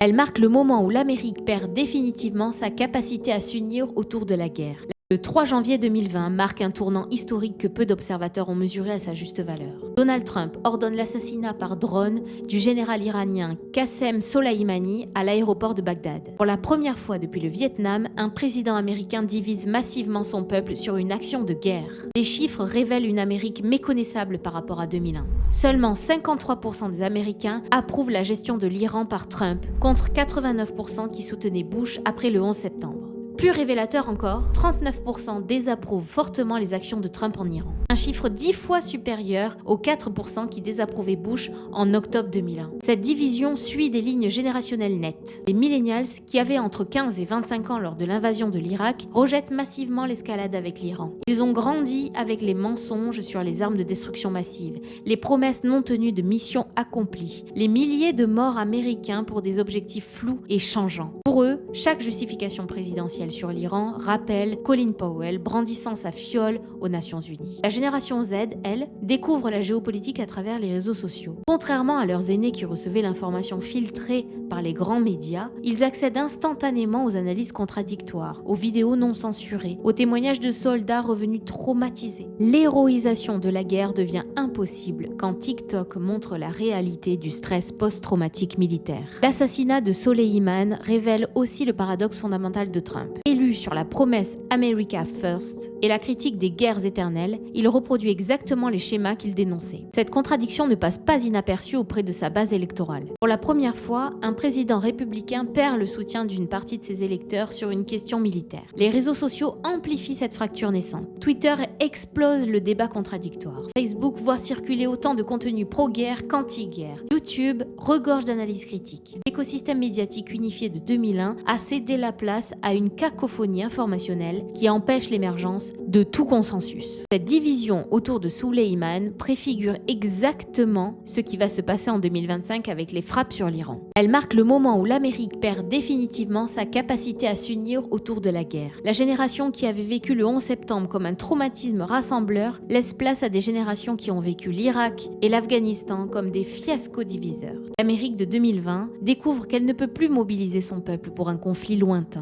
Elle marque le moment où l'Amérique perd définitivement sa capacité à s'unir autour de la guerre. Le 3 janvier 2020 marque un tournant historique que peu d'observateurs ont mesuré à sa juste valeur. Donald Trump ordonne l'assassinat par drone du général iranien Qassem Soleimani à l'aéroport de Bagdad. Pour la première fois depuis le Vietnam, un président américain divise massivement son peuple sur une action de guerre. Les chiffres révèlent une Amérique méconnaissable par rapport à 2001. Seulement 53% des Américains approuvent la gestion de l'Iran par Trump, contre 89% qui soutenaient Bush après le 11 septembre. Plus révélateur encore, 39% désapprouvent fortement les actions de Trump en Iran. Un chiffre 10 fois supérieur aux 4% qui désapprouvaient Bush en octobre 2001. Cette division suit des lignes générationnelles nettes. Les millennials, qui avaient entre 15 et 25 ans lors de l'invasion de l'Irak, rejettent massivement l'escalade avec l'Iran. Ils ont grandi avec les mensonges sur les armes de destruction massive, les promesses non tenues de missions accomplies, les milliers de morts américains pour des objectifs flous et changeants. Pour eux, chaque justification présidentielle sur l'Iran rappelle Colin Powell brandissant sa fiole aux Nations Unies. La génération Z, elle, découvre la géopolitique à travers les réseaux sociaux. Contrairement à leurs aînés qui recevaient l'information filtrée par les grands médias, ils accèdent instantanément aux analyses contradictoires, aux vidéos non censurées, aux témoignages de soldats revenus traumatisés. L'héroïsation de la guerre devient impossible quand TikTok montre la réalité du stress post-traumatique militaire. L'assassinat de Soleimani révèle aussi le paradoxe fondamental de Trump. Élu sur la promesse America First et la critique des guerres éternelles, il reproduit exactement les schémas qu'il dénonçait. Cette contradiction ne passe pas inaperçue auprès de sa base électorale. Pour la première fois, un président républicain perd le soutien d'une partie de ses électeurs sur une question militaire. Les réseaux sociaux amplifient cette fracture naissante. Twitter explose le débat contradictoire. Facebook voit circuler autant de contenu pro-guerre qu'anti-guerre. YouTube regorge d'analyses critiques. L'écosystème médiatique unifié de 2001 a cédé la place à une cacophonie informationnelle qui empêche l'émergence de tout consensus. Cette division autour de Soleimani préfigure exactement ce qui va se passer en 2025 avec les frappes sur l'Iran. Elle marque le moment où l'Amérique perd définitivement sa capacité à s'unir autour de la guerre. La génération qui avait vécu le 11 septembre comme un traumatisme rassembleur laisse place à des générations qui ont vécu l'Irak et l'Afghanistan comme des fiascos diviseurs. L'Amérique de 2020 découvre qu'elle ne peut plus mobiliser son peuple pour un conflit lointain.